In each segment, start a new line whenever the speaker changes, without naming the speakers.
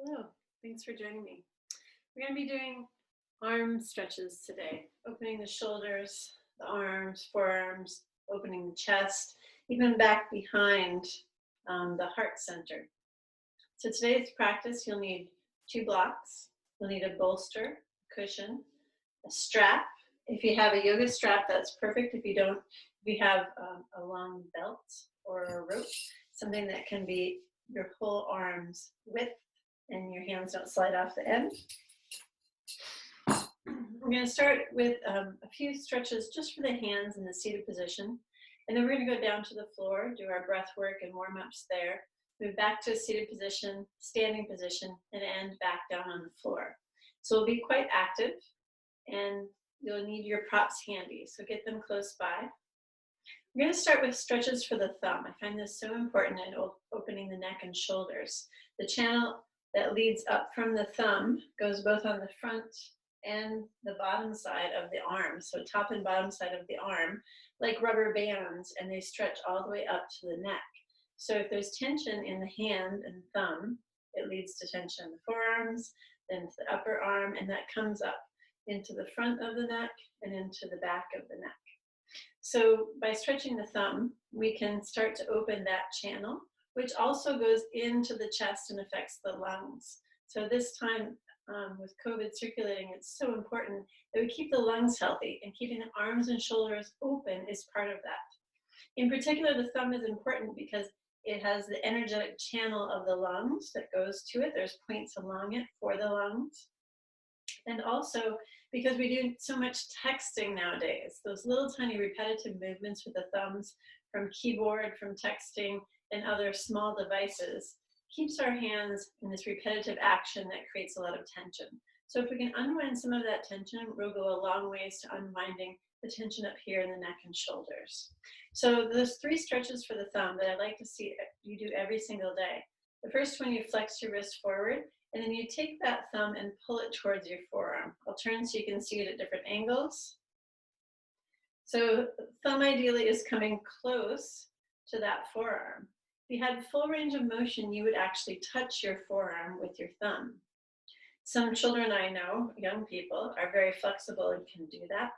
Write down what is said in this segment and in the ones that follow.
Hello, thanks for joining me. We're going to be doing arm stretches today, opening the shoulders, the arms, forearms, opening the chest, even back behind the heart center. So today's practice, you'll need 2 blocks. You'll need a bolster, cushion, a strap. If you have a yoga strap, that's perfect. If you don't, if you have a long belt or a rope, something that can be your whole arm's width and your hands don't slide off the end. We're going to start with a few stretches just for the hands in the seated position. And then we're going to go down to the floor, do our breath work and warm-ups there. Move back to a seated position, standing position, and end back down on the floor. So we'll be quite active, and you'll need your props handy, so get them close by. We're going to start with stretches for the thumb. I find this so important in opening the neck and shoulders. The channel that leads up from the thumb goes both on the front and the bottom side of the arm, so top and bottom side of the arm, like rubber bands, and they stretch all the way up to the neck. So if there's tension in the hand and thumb, it leads to tension in the forearms, then to the upper arm, and that comes up into the front of the neck and into the back of the neck. So by stretching the thumb, we can start to open that channel, which also goes into the chest and affects the lungs. So this time with COVID circulating, it's so important that we keep the lungs healthy, and keeping the arms and shoulders open is part of that. In particular, the thumb is important because it has the energetic channel of the lungs that goes to it. There's points along it for the lungs. And also because we do so much texting nowadays, those little tiny repetitive movements with the thumbs from keyboard, from texting, and other small devices keeps our hands in this repetitive action that creates a lot of tension. So if we can unwind some of that tension, we'll go a long ways to unwinding the tension up here in the neck and shoulders. So there's 3 stretches for the thumb that I'd like to see you do every single day. The first one, you flex your wrist forward, and then you take that thumb and pull it towards your forearm. I'll turn so you can see it at different angles. So thumb ideally is coming close to that forearm. If you had full range of motion, you would actually touch your forearm with your thumb. Some children I know, young people, are very flexible and can do that.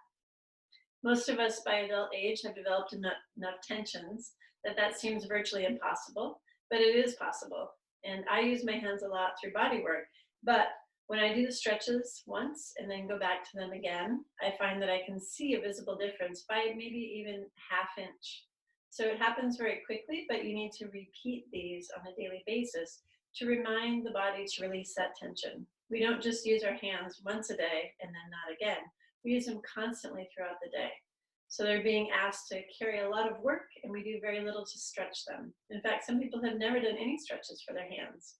Most of us by adult age have developed enough tensions that seems virtually impossible, but it is possible. And I use my hands a lot through body work, but when I do the stretches once and then go back to them again, I find that I can see a visible difference by maybe even ½ inch. So it happens very quickly, but you need to repeat these on a daily basis to remind the body to release that tension. We don't just use our hands once a day and then not again. We use them constantly throughout the day. So they're being asked to carry a lot of work, and we do very little to stretch them. In fact, some people have never done any stretches for their hands.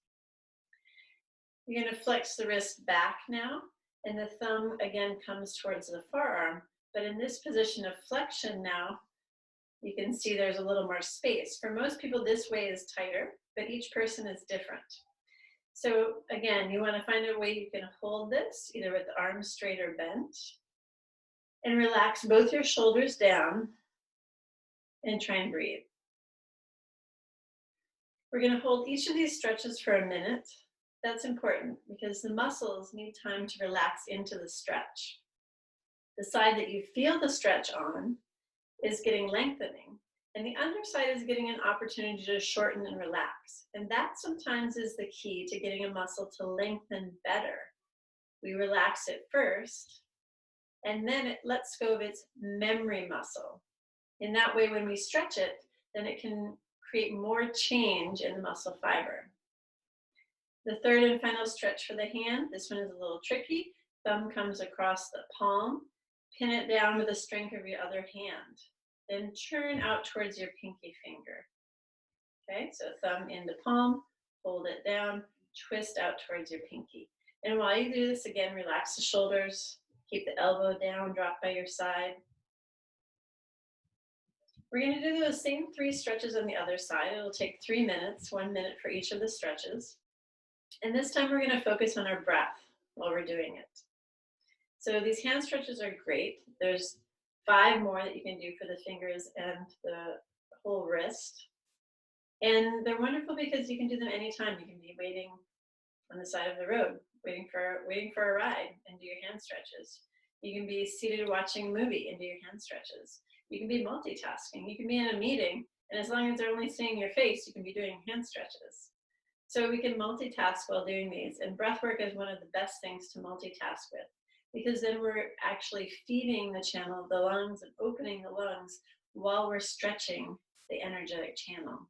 You're going to flex the wrist back now, and the thumb again comes towards the forearm. But in this position of flexion now, you can see there's a little more space. For most people, this way is tighter, but each person is different. So again, you want to find a way you can hold this, either with the arms straight or bent, and relax both your shoulders down and try and breathe. We're going to hold each of these stretches for a minute. That's important because the muscles need time to relax into the stretch. The side that you feel the stretch on is getting lengthening, and the underside is getting an opportunity to shorten and relax. And that sometimes is the key to getting a muscle to lengthen better. We relax it first, and then it lets go of its memory muscle. In that way, when we stretch it, then it can create more change in the muscle fiber. The third and final stretch for the hand, this one is a little tricky. Thumb comes across the palm, pin it down with the strength of your other hand. Then turn out towards your pinky finger. Okay, so thumb into palm, hold it down, twist out towards your pinky. And while you do this, again, relax the shoulders, keep the elbow down, drop by your side. We're going to do those same 3 stretches on the other side. It'll take 3 minutes, 1 minute for each of the stretches. And this time we're going to focus on our breath while we're doing it. So these hand stretches are great. There's 5 more that you can do for the fingers and the whole wrist. And they're wonderful because you can do them anytime. You can be waiting on the side of the road, waiting for a ride, and do your hand stretches. You can be seated watching a movie and do your hand stretches. You can be multitasking. You can be in a meeting, and as long as they're only seeing your face, you can be doing hand stretches. So we can multitask while doing these, and breath work is one of the best things to multitask with, because then we're actually feeding the channel of the lungs and opening the lungs while we're stretching the energetic channel.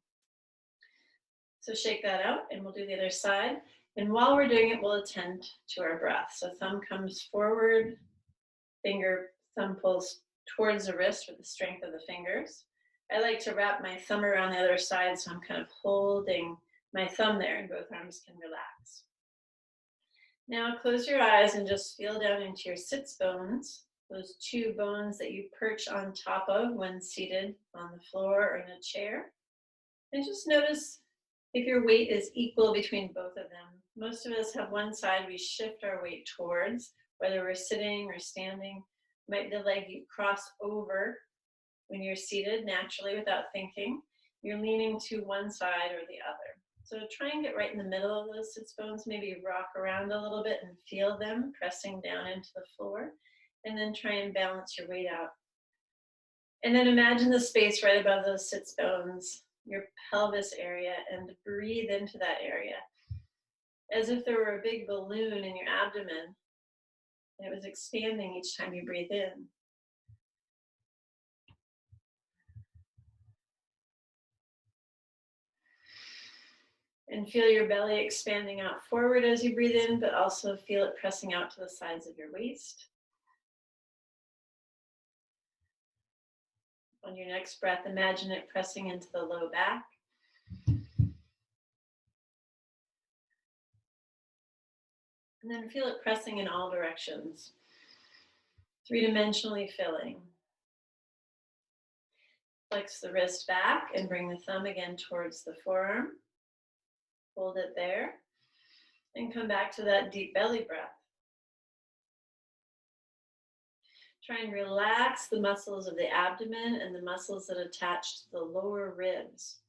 So shake that out, and we'll do the other side. And while we're doing it, we'll attend to our breath. So thumb comes forward, thumb pulls towards the wrist with the strength of the fingers. I like to wrap my thumb around the other side, so I'm kind of holding my thumb there, and both arms can relax. Now close your eyes and just feel down into your sits bones, those two bones that you perch on top of when seated on the floor or in a chair. And just notice if your weight is equal between both of them. Most of us have one side we shift our weight towards, whether we're sitting or standing. Might the leg you cross over when you're seated naturally without thinking. You're leaning to one side or the other. So try and get right in the middle of those sits bones, maybe rock around a little bit and feel them pressing down into the floor, and then try and balance your weight out. And then imagine the space right above those sits bones, your pelvis area, and breathe into that area as if there were a big balloon in your abdomen and it was expanding each time you breathe in. And feel your belly expanding out forward as you breathe in, but also feel it pressing out to the sides of your waist. On your next breath, imagine it pressing into the low back. And then feel it pressing in all directions, three-dimensionally filling. Flex the wrist back and bring the thumb again towards the forearm. Hold it there and come back to that deep belly breath. Try and relax the muscles of the abdomen and the muscles that attach to the lower ribs.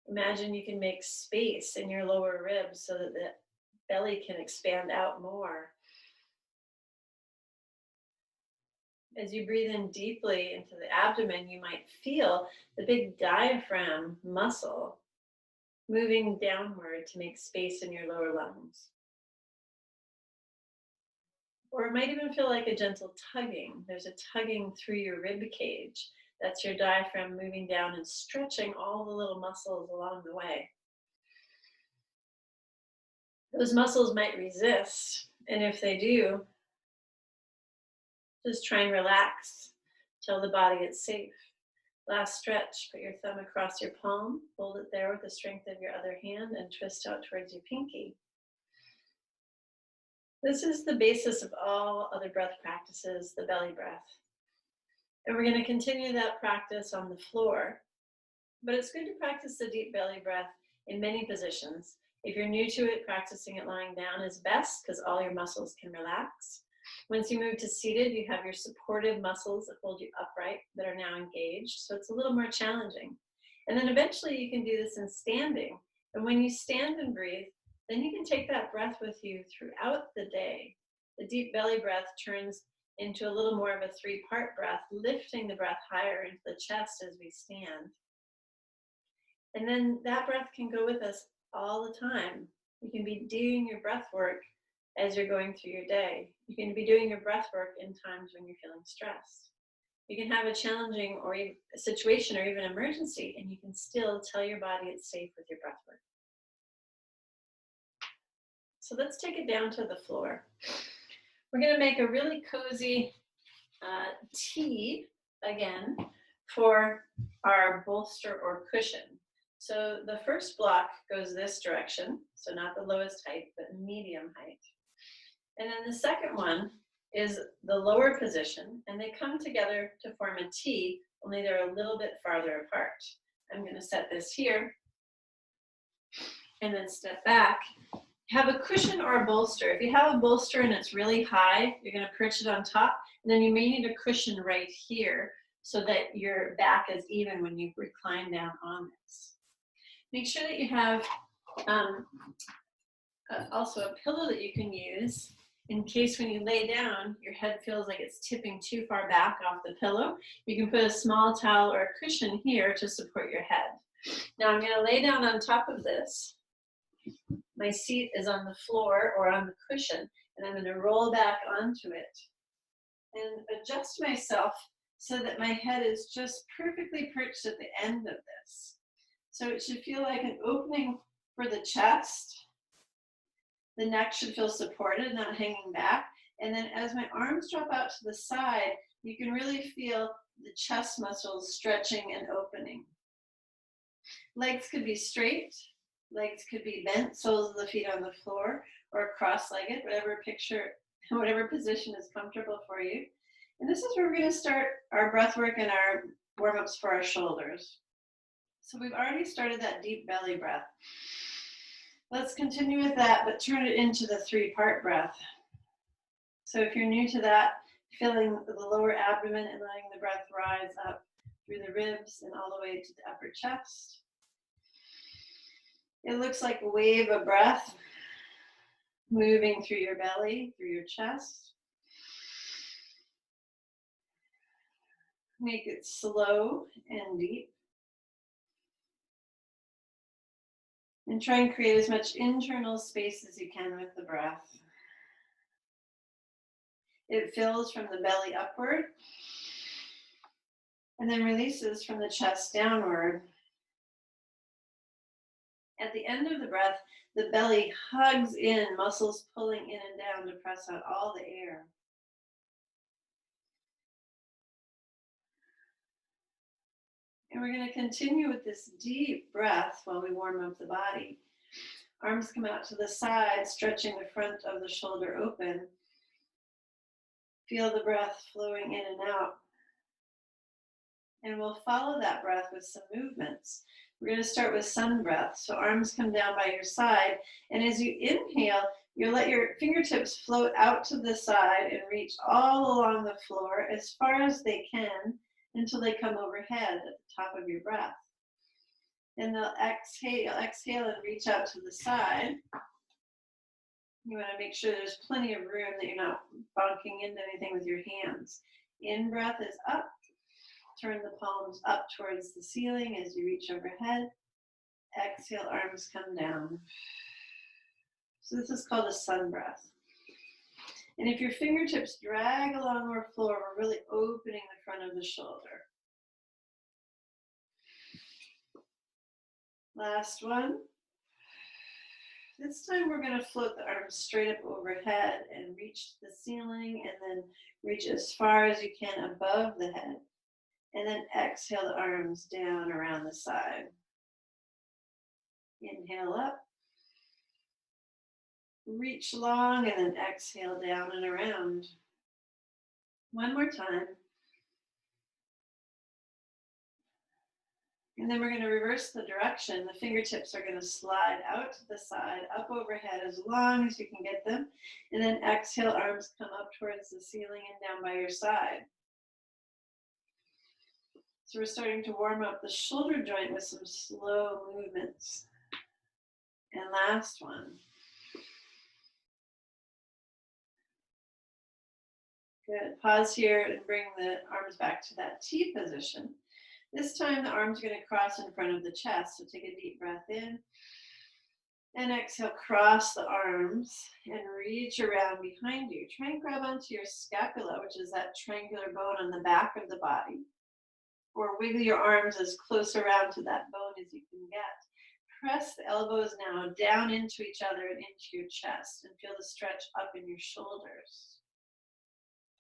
Imagine you can make space in your lower ribs so that the belly can expand out more. As you breathe in deeply into the abdomen, you might feel the big diaphragm muscle moving downward to make space in your lower lungs. Or it might even feel like a gentle tugging. There's a tugging through your rib cage. That's your diaphragm moving down and stretching all the little muscles along the way. Those muscles might resist, and if they do, just try and relax. Tell the body it's safe. Last stretch, put your thumb across your palm, hold it there with the strength of your other hand, and twist out towards your pinky. This is the basis of all other breath practices, the belly breath. And we're going to continue that practice on the floor. But it's good to practice the deep belly breath in many positions. If you're new to it, practicing it lying down is best because all your muscles can relax. Once you move to seated, you have your supportive muscles that hold you upright that are now engaged. So it's a little more challenging. And then eventually you can do this in standing. And when you stand and breathe, then you can take that breath with you throughout the day. The deep belly breath turns into a little more of a three-part breath, lifting the breath higher into the chest as we stand. And then that breath can go with us all the time. You can be doing your breath work as you're going through your day. You can be doing your breath work in times when you're feeling stressed. You can have a challenging or a situation or even emergency, and you can still tell your body it's safe with your breath work. So let's take it down to the floor. We're going to make a really cozy T again for our bolster or cushion. So the first block goes this direction, so not the lowest height, but medium height. And then the second one is the lower position, and they come together to form a T, only they're a little bit farther apart. I'm going to set this here and then step back. Have a cushion or a bolster. If you have a bolster and it's really high, you're going to perch it on top, and then you may need a cushion right here so that your back is even when you recline down on this. Make sure that you have Also a pillow that you can use in case when you lay down, your head feels like it's tipping too far back off the pillow. You can put a small towel or a cushion here to support your head. Now I'm going to lay down on top of this. My seat is on the floor or on the cushion, and I'm going to roll back onto it and adjust myself so that my head is just perfectly perched at the end of this. So it should feel like an opening for the chest. The neck should feel supported, not hanging back. And then as my arms drop out to the side, you can really feel the chest muscles stretching and opening. Legs could be straight. Legs could be bent, soles of the feet on the floor, or cross-legged, whatever position is comfortable for you. And this is where we're going to start our breath work and our warm-ups for our shoulders. So we've already started that deep belly breath. Let's continue with that, but turn it into the 3-part breath. So if you're new to that, filling the lower abdomen and letting the breath rise up through the ribs and all the way to the upper chest. It looks like a wave of breath moving through your belly, through your chest. Make it slow and deep. And try and create as much internal space as you can with the breath. It fills from the belly upward and then releases from the chest downward. At the end of the breath, the belly hugs in, muscles pulling in and down to press out all the air. And we're going to continue with this deep breath while we warm up the body. Arms come out to the side, stretching the front of the shoulder open. Feel the breath flowing in and out. And we'll follow that breath with some movements. We're going to start with sun breath. So arms come down by your side. And as you inhale, you'll let your fingertips float out to the side and reach all along the floor as far as they can until they come overhead at the top of your breath. And they'll exhale and reach out to the side. You want to make sure there's plenty of room, that you're not bonking into anything with your hands. In breath is up. Turn the palms up towards the ceiling as you reach overhead. Exhale, arms come down. So this is called a sun breath. And if your fingertips drag along our floor, we're really opening the front of the shoulder. Last one. This time we're going to float the arms straight up overhead and reach the ceiling, and then reach as far as you can above the head. And then exhale the arms down around the side. Inhale up. Reach long and then exhale down and around. One more time. And then we're going to reverse the direction. The fingertips are going to slide out to the side, up overhead as long as you can get them. And then exhale, arms come up towards the ceiling and down by your side. So we're starting to warm up the shoulder joint with some slow movements. And last one. Good. Pause here and bring the arms back to that T position. This time the arms are going to cross in front of the chest. So take a deep breath in. And exhale, cross the arms and reach around behind you. Try and grab onto your scapula, which is that triangular bone on the back of the body. Or wiggle your arms as close around to that bone as you can get. Press the elbows now down into each other and into your chest, and feel the stretch up in your shoulders.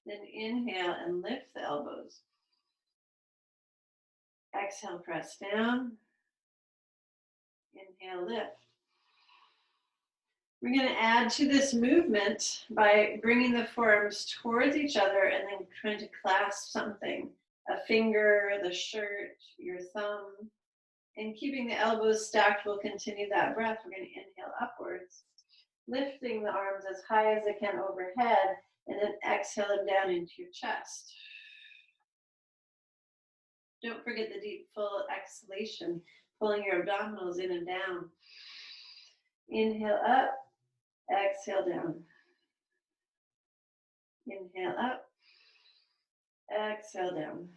Then inhale and lift the elbows. Exhale, press down. Inhale, lift. We're going to add to this movement by bringing the forearms towards each other and then trying to clasp something. A finger, the shirt, your thumb. And keeping the elbows stacked, we'll continue that breath. We're going to inhale upwards, lifting the arms as high as they can overhead, and then exhale them down into your chest. Don't forget the deep, full exhalation, pulling your abdominals in and down. Inhale up, exhale down. Inhale up, exhale down.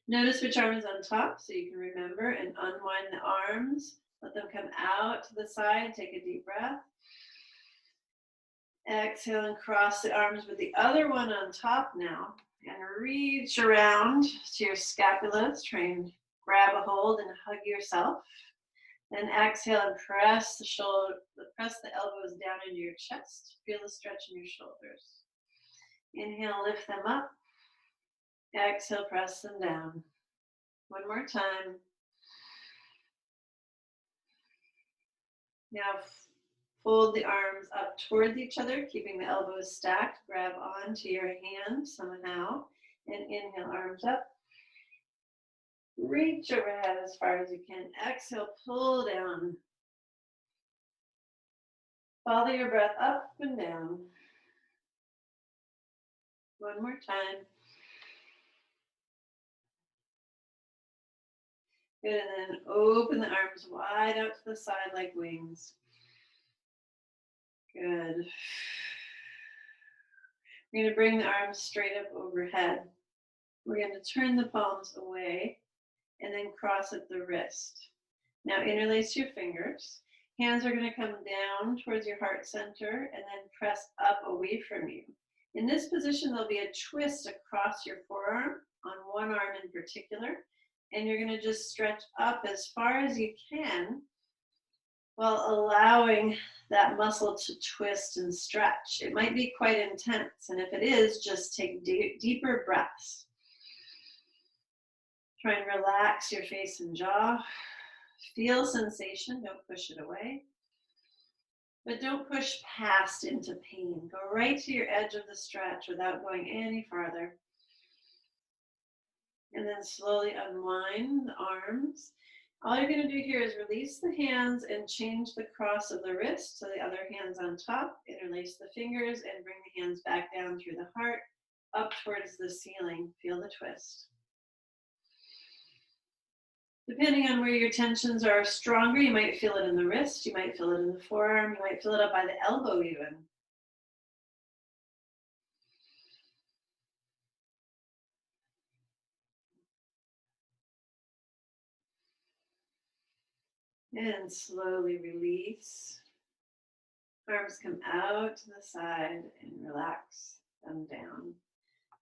Notice which arm is on top so you can remember, and unwind the arms. Let them come out to the side. Take a deep breath. Exhale and cross the arms with the other one on top now. And reach around to your scapulas. Try and grab a hold and hug yourself. Then exhale and press the elbows down into your chest. Feel the stretch in your shoulders. Inhale, lift them up. Exhale, press them down. One more time. Now fold the arms up towards each other, keeping the elbows stacked. Grab onto your hand somehow. And inhale, arms up. Reach overhead as far as you can. Exhale, pull down. Follow your breath up and down. One more time. Good, and then open the arms wide out to the side like wings. Good. We're going to bring the arms straight up overhead. We're going to turn the palms away and then cross at the wrist. Now interlace your fingers. Hands are going to come down towards your heart center and then press up away from you. In this position, there'll be a twist across your forearm on one arm in particular, and you're going to just stretch up as far as you can while allowing that muscle to twist and stretch. It might be quite intense, and if it is, just take deeper breaths. Try and relax your face and jaw. Feel sensation, don't push it away. But don't push past into pain. Go right to your edge of the stretch without going any farther. And then slowly unwind the arms. All you're going to do here is release the hands and change the cross of the wrist so the other hand's on top. Interlace the fingers and bring the hands back down through the heart, up towards the ceiling. Feel the twist. Depending on where your tensions are stronger, you might feel it in the wrist, you might feel it in the forearm, you might feel it up by the elbow even. And slowly release. Arms come out to the side and relax them down.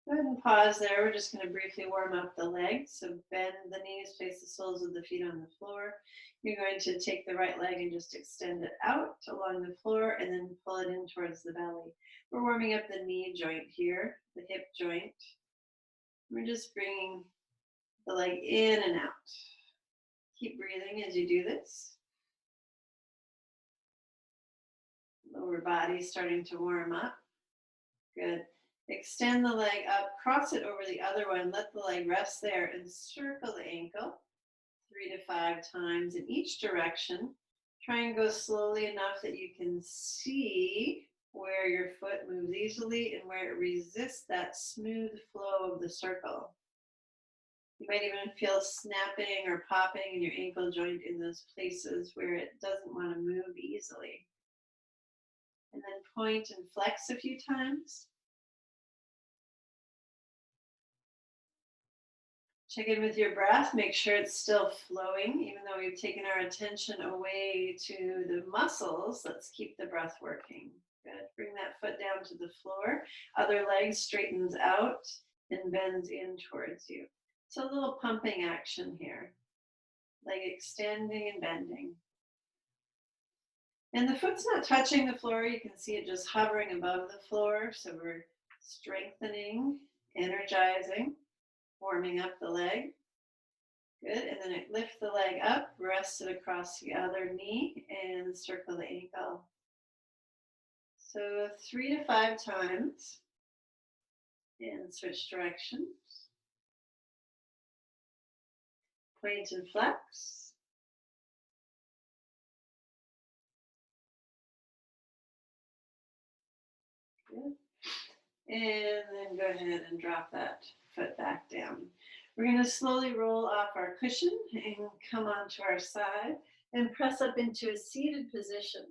Go ahead and pause there. We're just going to briefly warm up the legs. So bend the knees, place the soles of the feet on the floor. You're going to take the right leg and just extend it out along the floor and then pull it in towards the belly. We're warming up the knee joint here, the hip joint. We're just bringing the leg in and out. Keep breathing as you do this. Lower body starting to warm up. Good. Extend the leg up, cross it over the other one, let the leg rest there and circle the ankle 3 to 5 times in each direction. Try and go slowly enough that you can see where your foot moves easily and where it resists that smooth flow of the circle. You might even feel snapping or popping in your ankle joint in those places where it doesn't want to move easily. And then point and flex a few times. Check in with your breath, make sure it's still flowing, even though we've taken our attention away to the muscles. Let's keep the breath working. Good. Bring that foot down to the floor. Other leg straightens out and bends in towards you. So a little pumping action here. Leg extending and bending. And the foot's not touching the floor. You can see it just hovering above the floor. So we're strengthening, energizing, warming up the leg. Good. And then lift the leg up, rest it across the other knee, and circle the ankle. So 3 to 5 times. And switch directions. Point and flex. Good. And then go ahead and drop that foot back down. We're going to slowly roll off our cushion and come onto our side. And press up into a seated position.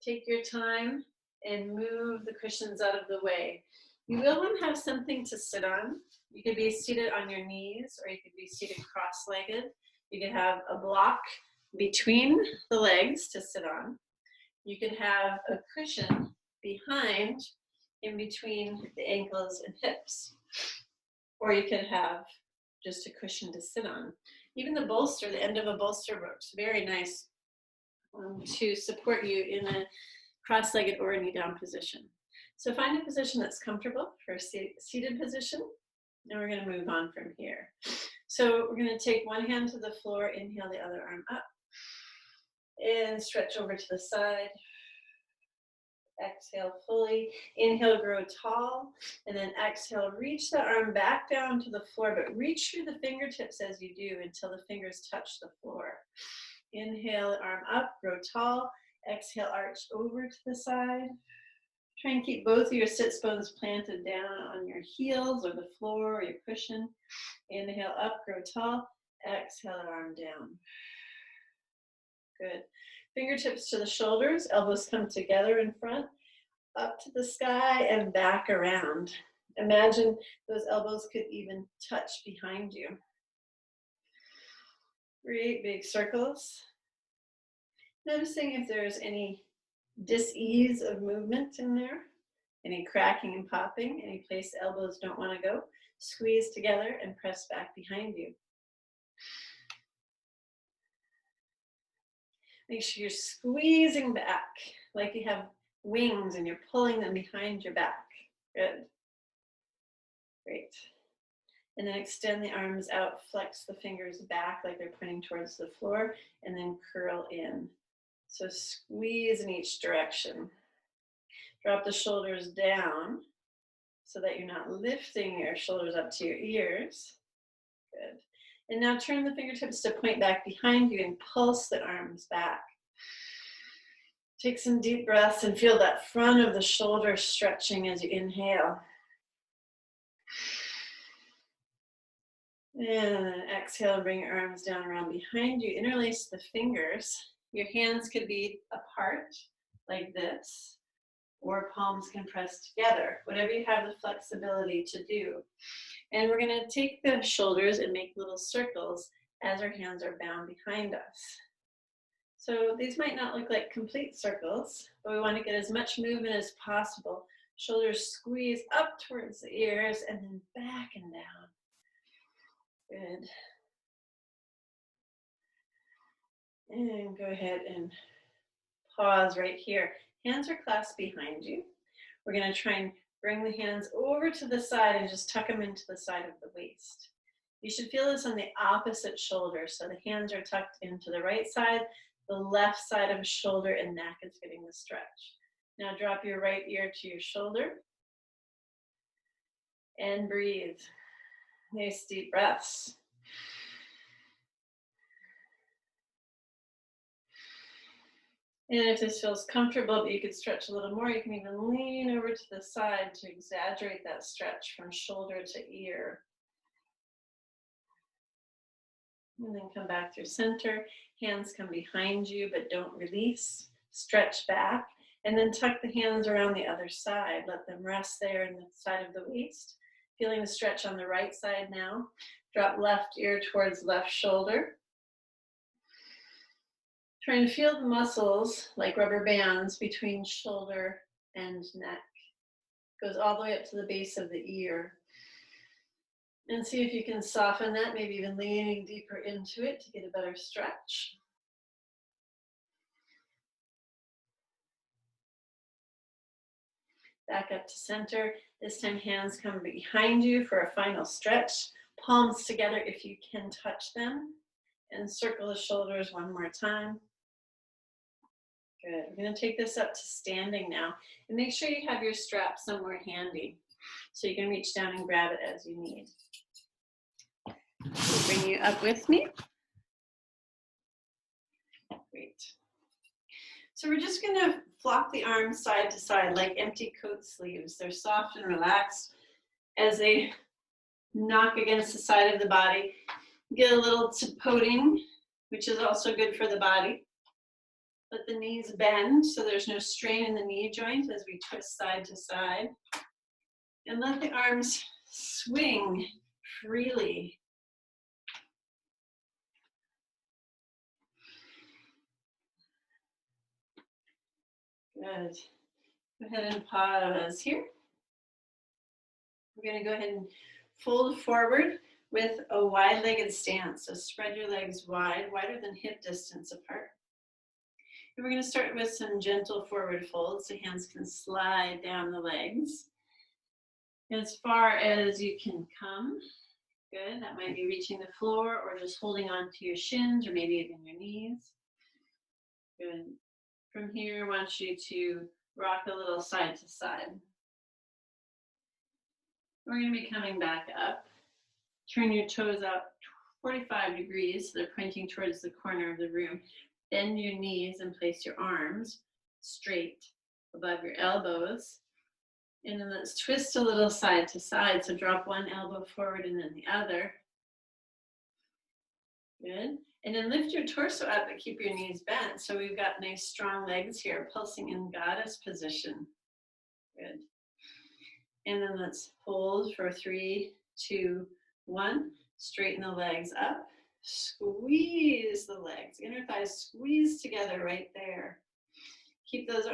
Take your time and move the cushions out of the way. You will want to have something to sit on. You could be seated on your knees, or you could be seated cross-legged. You could have a block between the legs to sit on. You could have a cushion behind, in between the ankles and hips. Or you could have just a cushion to sit on. Even the bolster, the end of a bolster works very nice to support you in a cross-legged or a knee-down position. So find a position that's comfortable for a seated position, and we're going to move on from here. So we're going to take one hand to the floor, inhale the other arm up, and stretch over to the side. Exhale fully. Inhale, grow tall, and then exhale, reach the arm back down to the floor, but reach through the fingertips as you do until the fingers touch the floor. Inhale, arm up, grow tall. Exhale, arch over to the side. Try and keep both of your sits bones planted down on your heels or the floor or your cushion. Inhale up, grow tall. Exhale, arm down. Good. Fingertips to the shoulders, elbows come together in front, up to the sky and back around. Imagine those elbows could even touch behind you. Create big circles. Noticing if there's any dis-ease of movement in there, any cracking and popping, any place the elbows don't want to go. Squeeze together and press back behind you. Make sure you're squeezing back like you have wings and you're pulling them behind your back. Good. Great. And then extend the arms out, flex the fingers back like they're pointing towards the floor, and then curl in. So squeeze in each direction. Drop the shoulders down so that you're not lifting your shoulders up to your ears. Good. And now turn the fingertips to point back behind you and pulse the arms back. Take some deep breaths and feel that front of the shoulder stretching as you inhale. And then exhale and bring your arms down around behind you. Interlace the fingers. Your hands could be apart like this, or palms can press together, whatever you have the flexibility to do. And we're going to take the shoulders and make little circles as our hands are bound behind us. So these might not look like complete circles, but we want to get as much movement as possible. Shoulders squeeze up towards the ears and then back and down. Good. And go ahead and pause right here. Hands are clasped behind you. We're going to try and bring the hands over to the side and just tuck them into the side of the waist. You should feel this on the opposite shoulder. So the hands are tucked into the right side, the left side of shoulder and neck is getting the stretch. Now drop your right ear to your shoulder and breathe. Nice deep breaths. And if this feels comfortable, but you could stretch a little more, you can even lean over to the side to exaggerate that stretch from shoulder to ear. And then come back through center. Hands come behind you, but don't release. Stretch back. And then tuck the hands around the other side. Let them rest there in the side of the waist. Feeling the stretch on the right side now. Drop left ear towards left shoulder. Trying to feel the muscles like rubber bands between shoulder and neck. Goes all the way up to the base of the ear. And see if you can soften that, maybe even leaning deeper into it to get a better stretch. Back up to center. This time hands come behind you for a final stretch. Palms together if you can touch them. And circle the shoulders one more time. Good. We're going to take this up to standing now. And make sure you have your strap somewhere handy so you can reach down and grab it as you need. I'll bring you up with me. Great. So we're just going to flop the arms side to side like empty coat sleeves. They're soft and relaxed as they knock against the side of the body. Get a little supporting, which is also good for the body. Let the knees bend so there's no strain in the knee joint as we twist side to side. And let the arms swing freely. Good. Go ahead and pause here. We're going to go ahead and fold forward with a wide-legged stance. So spread your legs wide, wider than hip distance apart. And we're going to start with some gentle forward folds so hands can slide down the legs as far as you can come. Good. That might be reaching the floor or just holding on to your shins or maybe even your knees. Good. From here, I want you to rock a little side to side. We're going to be coming back up. Turn your toes out 45 degrees so they're pointing towards the corner of the room. Bend your knees and place your arms straight above your elbows. And then let's twist a little side to side. So drop one elbow forward and then the other. Good. And then lift your torso up but keep your knees bent. So we've got nice strong legs here, pulsing in goddess position. Good. And then let's hold for 3, 2, 1. Straighten the legs up. Squeeze the legs. Inner thighs squeeze together right there. Keep those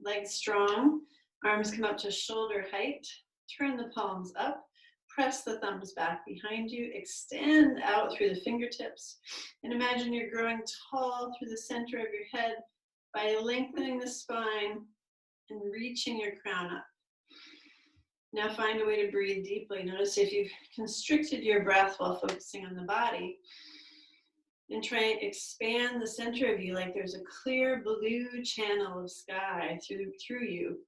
legs strong. Arms come up to shoulder height. Turn the palms up. Press the thumbs back behind you. Extend out through the fingertips. And imagine you're growing tall through the center of your head by lengthening the spine and reaching your crown up. Now find a way to breathe deeply. Notice if you've constricted your breath while focusing on the body. And try and expand the center of you like there's a clear blue channel of sky through you.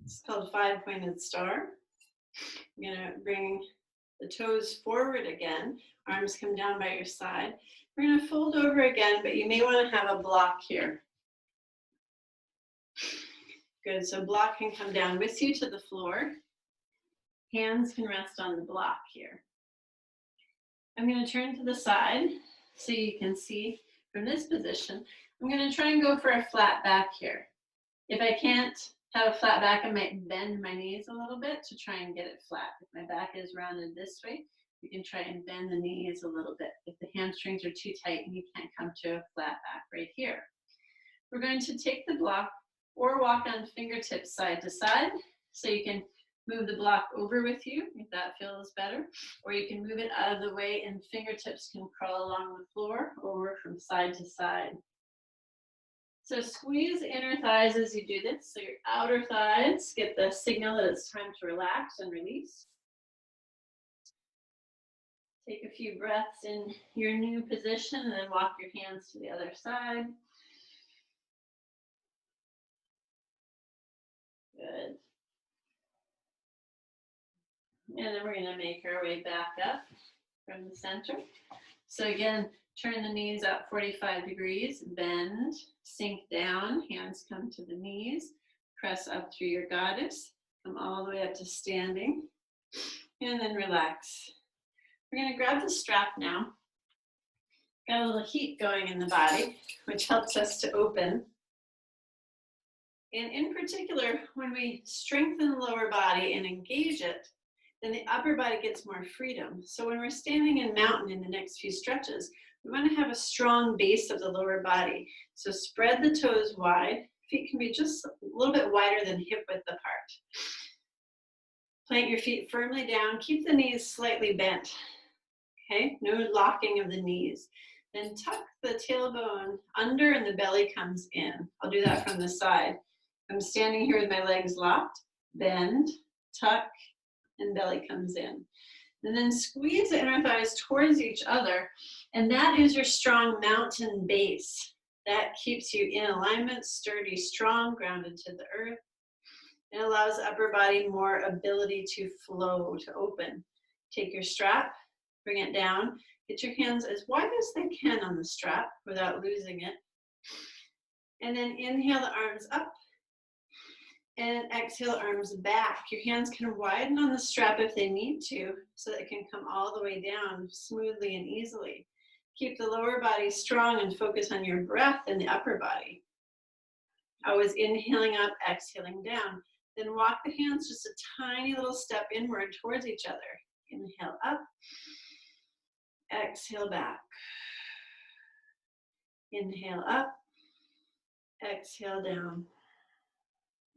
It's called 5-pointed star. You're going to bring the toes forward again. Arms come down by your side. We're going to fold over again, but you may want to have a block here. Good, so block can come down with you to the floor. Hands can rest on the block here. I'm going to turn to the side so you can see from this position. I'm going to try and go for a flat back here. If I can't have a flat back, I might bend my knees a little bit to try and get it flat. If my back is rounded this way, you can try and bend the knees a little bit. If the hamstrings are too tight and you can't come to a flat back right here. We're going to take the block or walk on fingertips side to side so you can move the block over with you if that feels better, or you can move it out of the way and fingertips can crawl along the floor over from side to side. So squeeze the inner thighs as you do this, so your outer thighs get the signal that it's time to relax and release. Take a few breaths in your new position and then walk your hands to the other side. Good. And then we're going to make our way back up from the center. So again, turn the knees up 45 degrees, bend, sink down, hands come to the knees, press up through your goddess, come all the way up to standing, and then relax. We're going to grab the strap now. Got a little heat going in the body, which helps us to open. And in particular, when we strengthen the lower body and engage it, then the upper body gets more freedom. So when we're standing in mountain in the next few stretches, we want to have a strong base of the lower body. So spread the toes wide. Feet can be just a little bit wider than hip width apart. Plant your feet firmly down. Keep the knees slightly bent. Okay, no locking of the knees. Then tuck the tailbone under and the belly comes in. I'll do that from the side. I'm standing here with my legs locked. Bend, tuck, and belly comes in. And then squeeze the inner thighs towards each other. And that is your strong mountain base. That keeps you in alignment, sturdy, strong, grounded to the earth. It allows the upper body more ability to flow, to open. Take your strap, bring it down. Get your hands as wide as they can on the strap without losing it. And then inhale the arms up. And exhale, arms back. Your hands can widen on the strap if they need to, so that it can come all the way down smoothly and easily. Keep the lower body strong and focus on your breath in the upper body. Always inhaling up, exhaling down. Then walk the hands just a tiny little step inward towards each other. Inhale up, exhale back. Inhale up, exhale down.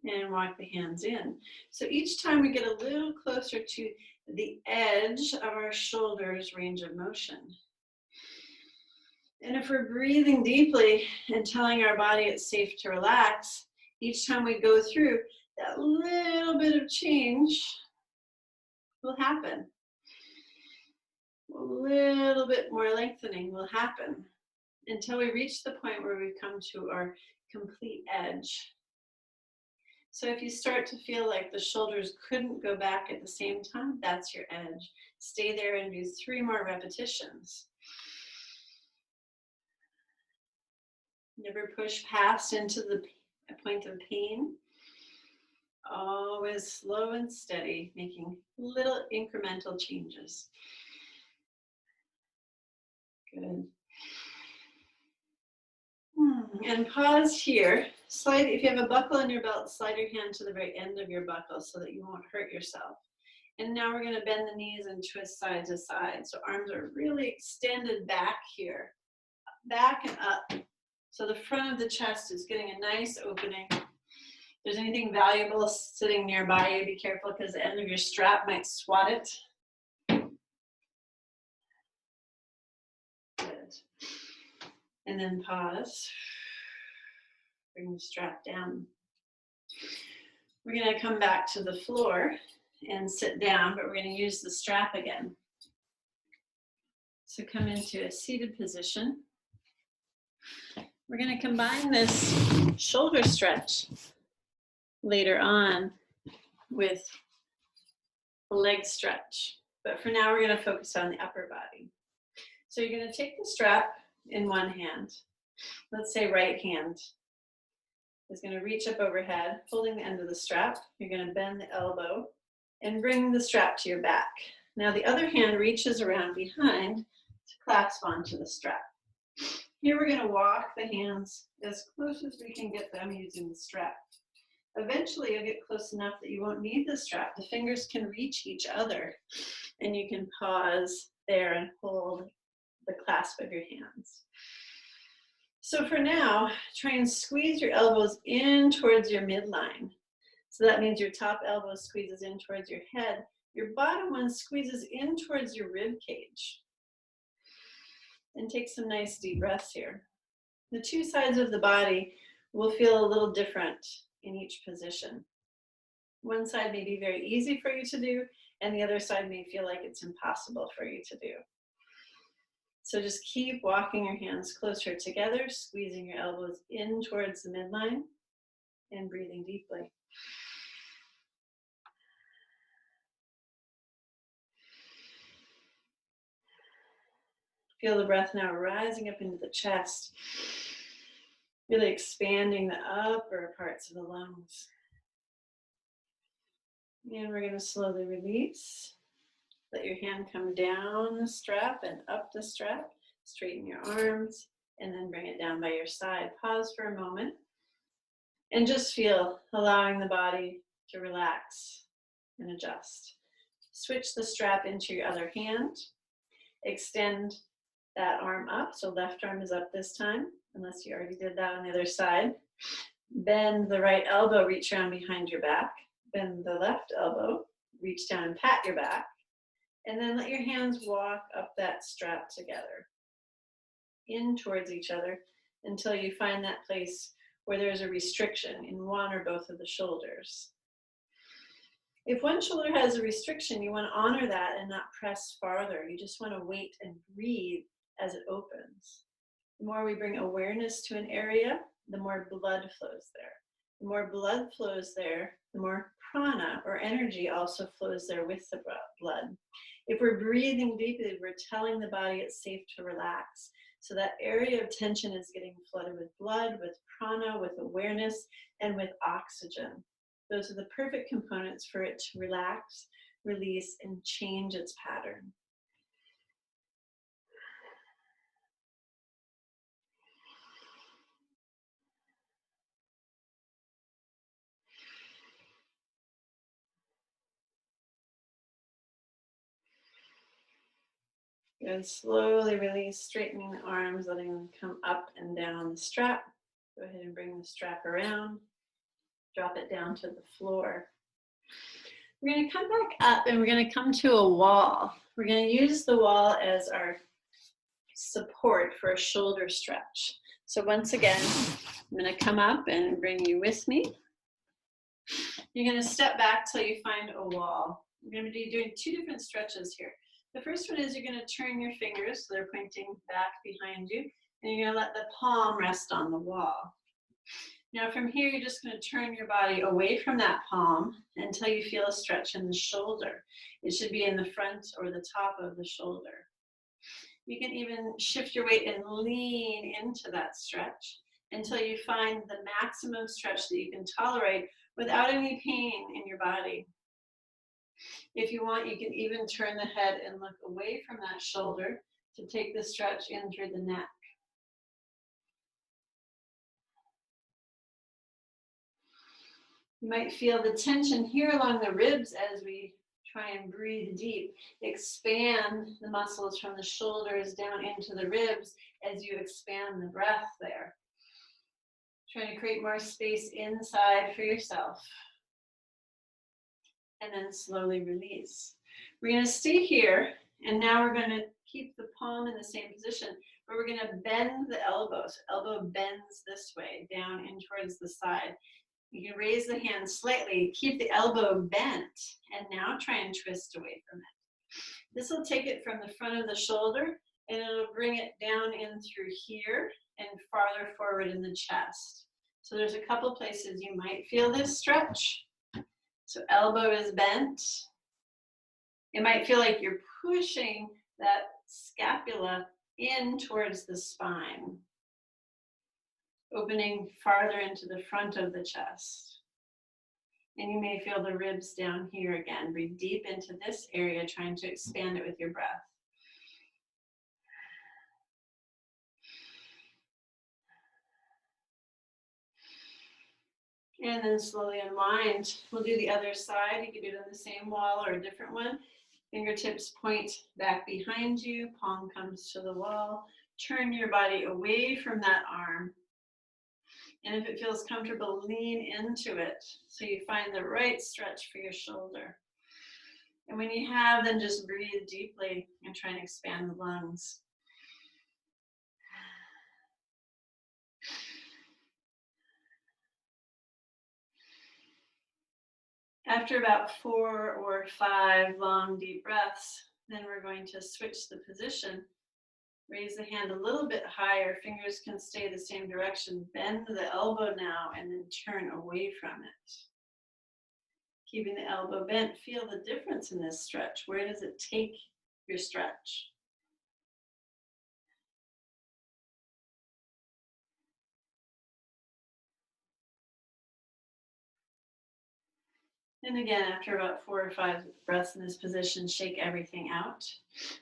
And walk the hands in. So each time we get a little closer to the edge of our shoulders range of motion. And if we're breathing deeply and telling our body it's safe to relax, each time we go through, that little bit of change will happen. A little bit more lengthening will happen until we reach the point where we've come to our complete edge. So if you start to feel like the shoulders couldn't go back at the same time, that's your edge. Stay there and do 3 more repetitions. Never push past into the point of pain. Always slow and steady, making little incremental changes. Good. And pause here. Slide, if you have a buckle in your belt, slide your hand to the very end of your buckle so that you won't hurt yourself. And now we're going to bend the knees and twist side to side. So arms are really extended back here. Back and up. So the front of the chest is getting a nice opening. If there's anything valuable sitting nearby you, be careful because the end of your strap might swat it. Good. And then pause. Bring the strap down. We're going to come back to the floor and sit down, but we're going to use the strap again. So come into a seated position. We're going to combine this shoulder stretch later on with a leg stretch. But for now, we're going to focus on the upper body. So you're going to take the strap in one hand. Let's say right hand is going to reach up overhead, holding the end of the strap. You're going to bend the elbow and bring the strap to your back. Now the other hand reaches around behind to clasp onto the strap. Here we're going to walk the hands as close as we can get them using the strap. Eventually you'll get close enough that you won't need the strap. The fingers can reach each other and you can pause there and hold the clasp of your hands. So for now, try and squeeze your elbows in towards your midline. So that means your top elbow squeezes in towards your head. Your bottom one squeezes in towards your rib cage. And take some nice deep breaths here. The 2 sides of the body will feel a little different in each position. One side may be very easy for you to do, and the other side may feel like it's impossible for you to do. So just keep walking your hands closer together, squeezing your elbows in towards the midline, and breathing deeply. Feel the breath now rising up into the chest, really expanding the upper parts of the lungs. And we're going to slowly release. Let your hand come down the strap and up the strap. Straighten your arms and then bring it down by your side. Pause for a moment and just feel, allowing the body to relax and adjust. Switch the strap into your other hand. Extend that arm up, so left arm is up this time, unless you already did that on the other side. Bend the right elbow, reach around behind your back. Bend the left elbow, reach down and pat your back. And then let your hands walk up that strap together, in towards each other, until you find that place where there's a restriction in one or both of the shoulders. If one shoulder has a restriction, you want to honor that and not press farther. You just want to wait and breathe as it opens. The more we bring awareness to an area, the more blood flows there. The more blood flows there, the more prana or energy also flows there with the blood. If we're breathing deeply, we're telling the body it's safe to relax. So that area of tension is getting flooded with blood, with prana, with awareness, and with oxygen. Those are the perfect components for it to relax, release, and change its pattern. And slowly release, straightening the arms, letting them come up and down the strap. Go ahead and bring the strap around. Drop it down to the floor. We're going to come back up and we're going to come to a wall. We're going to use the wall as our support for a shoulder stretch. So once again, I'm going to come up and bring you with me. You're going to step back till you find a wall. We're going to be doing two different stretches here. The first one is you're going to turn your fingers so they're pointing back behind you, and you're going to let the palm rest on the wall. Now from here, you're just going to turn your body away from that palm until you feel a stretch in the shoulder. It should be in the front or the top of the shoulder. You can even shift your weight and lean into that stretch until you find the maximum stretch that you can tolerate without any pain in your body. If you want, you can even turn the head and look away from that shoulder to take the stretch in through the neck. You might feel the tension here along the ribs as we try and breathe deep. Expand the muscles from the shoulders down into the ribs as you expand the breath there. Trying to create more space inside for yourself. And then slowly release. We're going to stay here, and now we're going to keep the palm in the same position, but we're going to bend the elbows. Elbow bends this way, down in towards the side. You can raise the hand slightly, keep the elbow bent, and now try and twist away from it. This will take it from the front of the shoulder, and it'll bring it down in through here and farther forward in the chest. So there's a couple places you might feel this stretch. So elbow is bent. It might feel like you're pushing that scapula in towards the spine, opening farther into the front of the chest. And you may feel the ribs down here again. Breathe deep into this area, trying to expand it with your breath. And then slowly unwind. We'll do the other side. You can do it on the same wall or a different one. Fingertips point back behind you. Palm comes to the wall. Turn your body away from that arm. And if it feels comfortable, lean into it so you find the right stretch for your shoulder. And when you have, then just breathe deeply and try and expand the lungs. After about 4 or 5 long, deep breaths, then we're going to switch the position. Raise the hand a little bit higher. Fingers can stay the same direction. Bend the elbow now and then turn away from it. Keeping the elbow bent, feel the difference in this stretch. Where does it take your stretch? And again, after about 4 or 5 breaths in this position, shake everything out.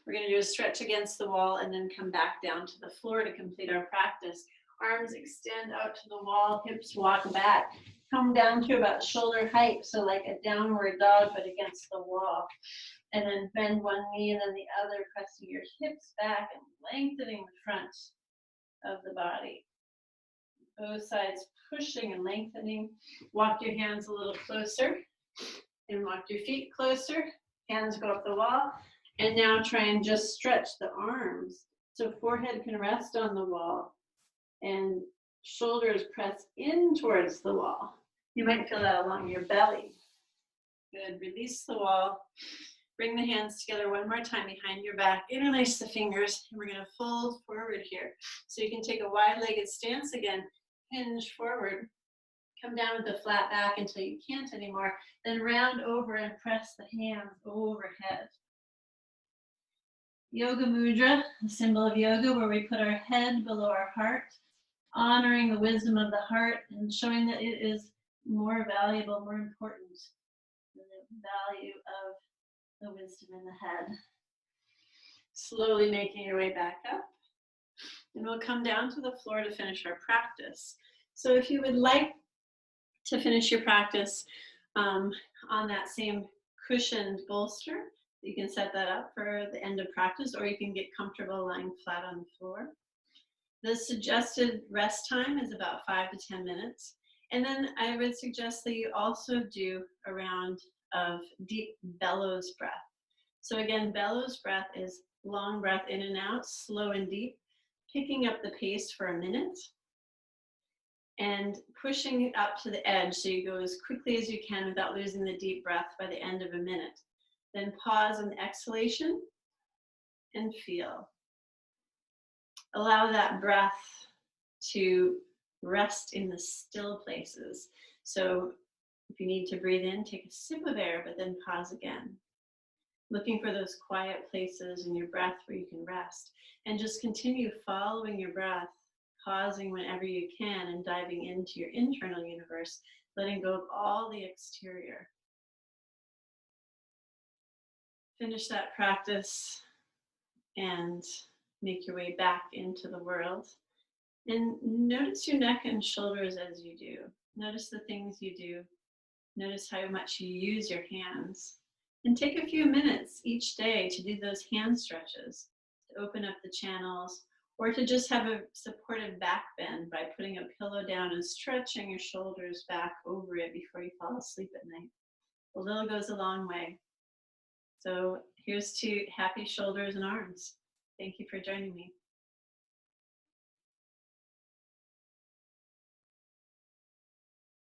We're going to do a stretch against the wall and then come back down to the floor to complete our practice. Arms extend out to the wall, hips walk back. Come down to about shoulder height, so like a downward dog, but against the wall. And then bend one knee and then the other, pressing your hips back and lengthening the front of the body. Both sides pushing and lengthening. Walk your hands a little closer. And walk your feet closer, hands go up the wall, and now try and just stretch the arms so forehead can rest on the wall and shoulders press in towards the wall. You might feel that along your belly. Good, release the wall. Bring the hands together one more time behind your back. Interlace the fingers, and we're going to fold forward here. So you can take a wide-legged stance again, hinge forward. Come down with the flat back until you can't anymore. Then round over and press the hands overhead. Yoga Mudra, a symbol of yoga where we put our head below our heart, honoring the wisdom of the heart and showing that it is more valuable, more important than the value of the wisdom in the head. Slowly making your way back up. And we'll come down to the floor to finish our practice. So if you would like to finish your practice on that same cushioned bolster, you can set that up for the end of practice, or you can get comfortable lying flat on the floor. The suggested rest time is about 5 to 10 minutes. And then I would suggest that you also do a round of deep bellows breath. So again, bellows breath is long breath in and out, slow and deep, picking up the pace for a minute and pushing it up to the edge so you go as quickly as you can without losing the deep breath by the end of a minute. Then pause on the exhalation and feel. Allow that breath to rest in the still places. So if you need to breathe in, take a sip of air, but then pause again. Looking for those quiet places in your breath where you can rest. And just continue following your breath, pausing whenever you can and diving into your internal universe, letting go of all the exterior. Finish that practice and make your way back into the world. And notice your neck and shoulders as you do. Notice the things you do. Notice how much you use your hands. And take a few minutes each day to do those hand stretches, to open up the channels, or to just have a supportive back bend by putting a pillow down and stretching your shoulders back over it before you fall asleep at night. A little goes a long way. So here's to happy shoulders and arms. Thank you for joining me.